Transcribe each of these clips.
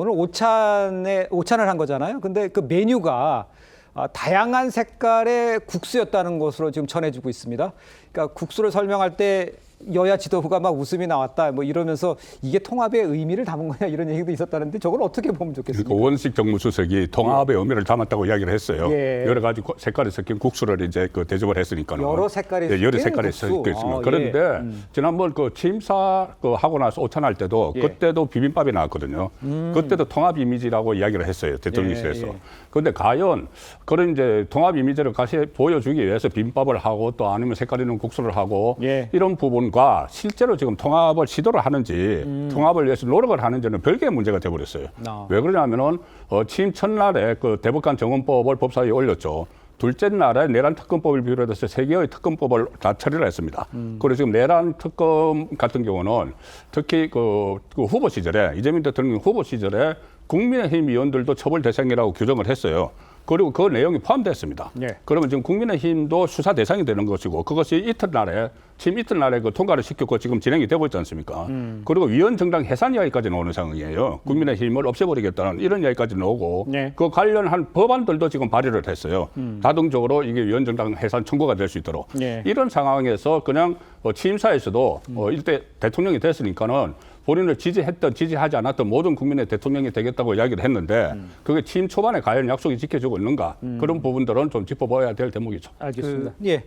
오늘 오찬을 한 거잖아요. 근데 그 메뉴가 다양한 색깔의 국수였다는 것으로 지금 전해지고 있습니다. 그러니까 국수를 설명할 때 여야 지도부가 막 웃음이 나왔다 뭐 이러면서 이게 통합의 의미를 담은 거냐 이런 얘기도 있었다는데 저걸 어떻게 보면 좋겠습니까? 그러니까 원식 정무수석이 통합의 의미를 담았다고 이야기를 했어요. 예. 여러 가지 색깔이 섞인 국수를 이제 그 대접을 했으니까는. 여러 색깔이 네, 여러 섞인 색깔이 국수. 섞여 있습니다. 아, 그런데 예. 지난번 그 취임사 그 하고 나서 오찬할 때도 예. 그때도 비빔밥이 나왔거든요. 그때도 통합 이미지라고 이야기를 했어요. 대통령실에서. 예. 그런데 과연 그런 이제 통합 이미지를 다시 보여주기 위해서 비빔밥을 하고 또 아니면 색깔 있는 국수를 하고 예. 이런 부분과 실제로 지금 통합을 시도를 하는지 통합을 위해서 노력을 하는지는 별개의 문제가 돼버렸어요. 왜 그러냐면은 취임 첫날에 그 대법관 정원법을 법사위에 올렸죠. 둘째 날에 내란 특검법을 비롯해서 세 개의 특검법을 다 처리를 했습니다. 그래서 지금 내란 특검 같은 경우는 특히 그 후보 시절에 이재명 대통령 후보 시절에 국민의힘 의원들도 처벌 대상이라고 규정을 했어요. 그리고 그 내용이 포함됐습니다. 예. 그러면 지금 국민의힘도 수사 대상이 되는 것이고 그것이 이튿날에 취임 이튿날에 그 통과를 시켰고 지금 진행이 되고 있지 않습니까? 그리고 위원 정당 해산 이야기까지 나오는 상황이에요. 국민의힘을 없애버리겠다는 이런 이야기까지 나오고 네. 그 관련한 법안들도 지금 발의를 했어요. 자동적으로 이게 위원 정당 해산 청구가 될 수 있도록. 네. 이런 상황에서 그냥 취임사에서도 이때 대통령이 됐으니까는 본인을 지지했던 지지하지 않았던 모든 국민의 대통령이 되겠다고 이야기를 했는데 그게 취임 초반에 과연 약속이 지켜지고 있는가 그런 부분들은 좀 짚어봐야 될 대목이죠. 알겠습니다. 예.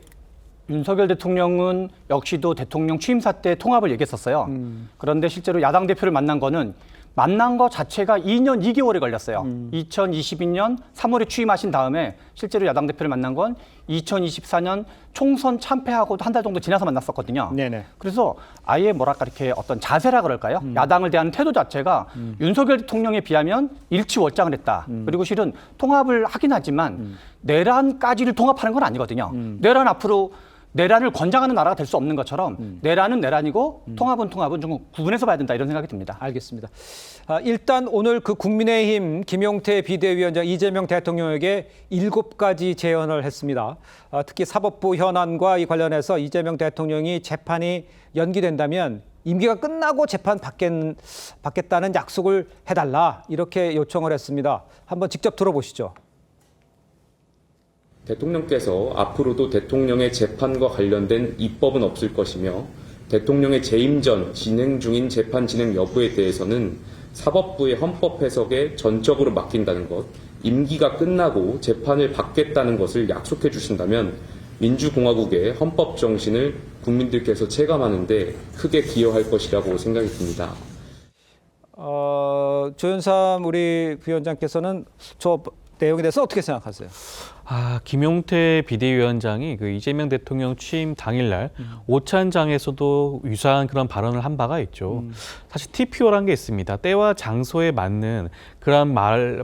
윤석열 대통령은 역시도 대통령 취임사 때 통합을 얘기했었어요. 그런데 실제로 야당 대표를 만난 거는 만난 거 자체가 2년 2개월이 걸렸어요. 2022년 3월에 취임하신 다음에 실제로 야당 대표를 만난 건 2024년 총선 참패하고도 한 달 정도 지나서 만났었거든요. 네네. 그래서 아예 뭐랄까 이렇게 어떤 자세라 그럴까요? 야당을 대하는 태도 자체가 윤석열 대통령에 비하면 일치월장을 했다. 그리고 실은 통합을 하긴 하지만 내란까지를 통합하는 건 아니거든요. 내란 앞으로 내란을 권장하는 나라가 될 수 없는 것처럼 내란은 내란이고 통합은 좀 구분해서 봐야 된다 이런 생각이 듭니다. 알겠습니다. 일단 오늘 그 국민의힘 김용태 비대위원장 이재명 대통령에게 7가지 제언을 했습니다. 특히 사법부 현안과 이 관련해서 이재명 대통령이 재판이 연기된다면 임기가 끝나고 재판 받겠다는 약속을 해달라 이렇게 요청을 했습니다. 한번 직접 들어보시죠. 대통령께서 앞으로도 대통령의 재판과 관련된 입법은 없을 것이며 대통령의 재임 전 진행 중인 재판 진행 여부에 대해서는 사법부의 헌법 해석에 전적으로 맡긴다는 것, 임기가 끝나고 재판을 받겠다는 것을 약속해 주신다면 민주공화국의 헌법 정신을 국민들께서 체감하는데 크게 기여할 것이라고 생각이 듭니다. 조현삼 우리 부위원장께서는 저 내용에 대해서 어떻게 생각하세요? 김용태 비대위원장이 그 이재명 대통령 취임 당일날 오찬장에서도 유사한 그런 발언을 한 바가 있죠. 사실 TPO라는 게 있습니다. 때와 장소에 맞는 그런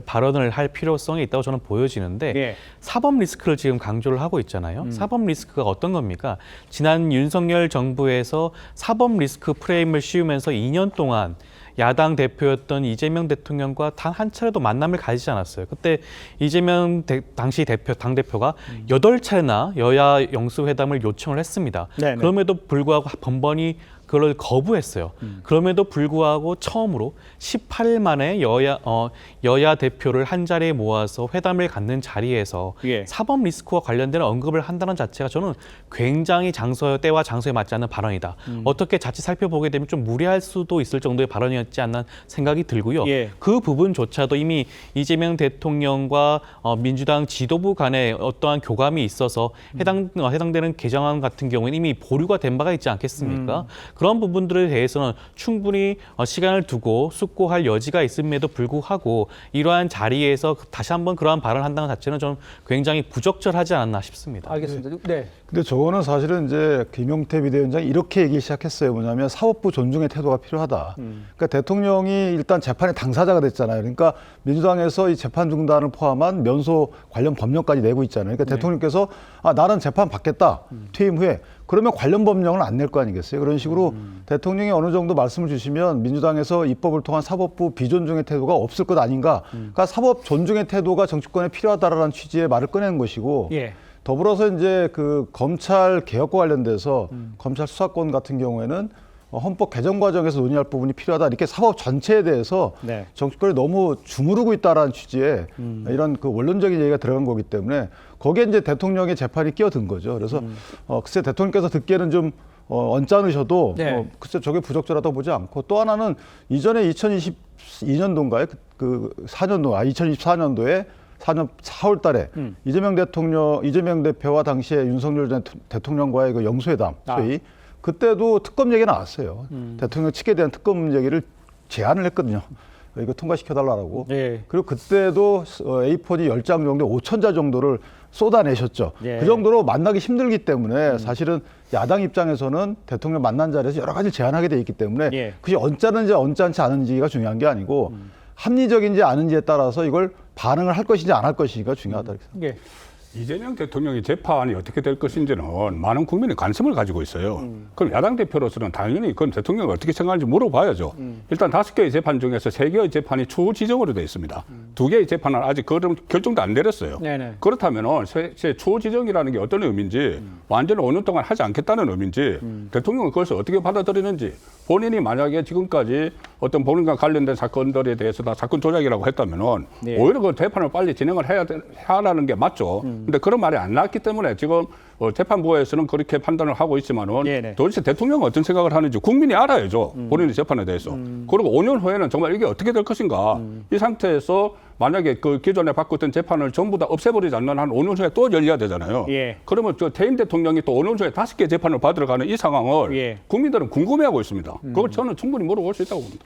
발언을 할 필요성이 있다고 저는 보여지는데 예. 사법 리스크를 지금 강조를 하고 있잖아요. 사법 리스크가 어떤 겁니까? 지난 윤석열 정부에서 사법 리스크 프레임을 씌우면서 2년 동안 야당 대표였던 이재명 대통령과 단 한 차례도 만남을 가지지 않았어요. 그때 이재명 당시 당대표가 8차례나 여야 영수회담을 요청을 했습니다. 네네. 그럼에도 불구하고 번번이 그걸 거부했어요. 그럼에도 불구하고 처음으로 18일 만에 여야 대표를 한 자리에 모아서 회담을 갖는 자리에서 예. 사법 리스크와 관련된 언급을 한다는 자체가 저는 굉장히 때와 장소에 맞지 않는 발언이다. 어떻게 자칫 살펴보게 되면 좀 무리할 수도 있을 정도의 발언이었지 않나 생각이 들고요. 예. 그 부분조차도 이미 이재명 대통령과 민주당 지도부 간에 어떠한 교감이 있어서 해당되는 개정안 같은 경우에는 이미 보류가 된 바가 있지 않겠습니까? 그런 부분들에 대해서는 충분히 시간을 두고 숙고할 여지가 있음에도 불구하고 이러한 자리에서 다시 한번 그러한 발언을 한다는 자체는 좀 굉장히 부적절하지 않았나 싶습니다. 알겠습니다. 네. 근데 저거는 사실은 이제 김용태 비대위원장이 이렇게 얘기 시작했어요. 뭐냐면 사법부 존중의 태도가 필요하다. 그러니까 대통령이 일단 재판의 당사자가 됐잖아요. 그러니까 민주당에서 이 재판 중단을 포함한 면소 관련 법령까지 내고 있잖아요. 그러니까 대통령께서 나는 재판 받겠다. 퇴임 후에. 그러면 관련 법령은 안 낼 거 아니겠어요? 그런 식으로 대통령이 어느 정도 말씀을 주시면 민주당에서 입법을 통한 사법부 비존중의 태도가 없을 것 아닌가. 그러니까 사법 존중의 태도가 정치권에 필요하다라는 취지의 말을 꺼낸 것이고 예. 더불어서 이제 그 검찰 개혁과 관련돼서 검찰 수사권 같은 경우에는 헌법 개정 과정에서 논의할 부분이 필요하다. 이렇게 사법 전체에 대해서 네. 정치권이 너무 주무르고 있다라는 취지의 이런 그 원론적인 얘기가 들어간 거기 때문에 거기에 이제 대통령의 재판이 끼어든 거죠. 그래서 글쎄 대통령께서 듣기에는 좀 언짢으셔도 네. 글쎄 저게 부적절하다고 보지 않고 또 하나는 이전에 2022년도인가요? 그 2024년도에 4월 달에 이재명 대표와 당시에 윤석열 전 대통령과의 그 영수회담 소위 그때도 특검 얘기 나왔어요. 대통령 측에 대한 특검 얘기를 제안을 했거든요. 이거 통과시켜달라고. 네. 그리고 그때도 A4지 10장 정도 5,000자 정도를 쏟아내셨죠. 예. 그 정도로 만나기 힘들기 때문에 사실은 야당 입장에서는 대통령 만난 자리에서 여러 가지 제안하게 돼 있기 때문에 예. 그게 언짢은지 언짢지 않은지가 중요한 게 아니고 합리적인지 아닌지에 따라서 이걸 반응을 할 것인지 안 할 것인지가 중요하다. 이렇게 생각합니다. 예. 이재명 대통령의 재판이 어떻게 될 것인지는 많은 국민이 관심을 가지고 있어요. 그럼 야당 대표로서는 당연히 그건 대통령이 어떻게 생각하는지 물어봐야죠. 일단 5개의 재판 중에서 3개의 재판이 추후 지정으로 되어 있습니다. 2개의 재판은 아직 결정도 안 내렸어요. 네네. 그렇다면 추후 지정이라는 게 어떤 의미인지 완전히 5년 동안 하지 않겠다는 의미인지 대통령은 그것을 어떻게 받아들이는지 본인이 만약에 지금까지 어떤 본인과 관련된 사건들에 대해서 다 사건 조작이라고 했다면은 네. 오히려 그 재판을 빨리 진행을 하라는 게 맞죠. 근데 그런 말이 안 나왔기 때문에 지금 재판부에서는 그렇게 판단을 하고 있지만은 네네. 도대체 대통령은 어떤 생각을 하는지 국민이 알아야죠. 본인의 재판에 대해서. 그리고 5년 후에는 정말 이게 어떻게 될 것인가. 이 상태에서 만약에 그 기존에 바꿨던 재판을 전부 다 없애버리지 않는 한 5년 후에 또 열려야 되잖아요. 예. 그러면 저 퇴임 대통령이 또 5년 후에 5개 재판을 받으러 가는 이 상황을 예. 국민들은 궁금해하고 있습니다. 그걸 저는 충분히 물어볼 수 있다고 봅니다.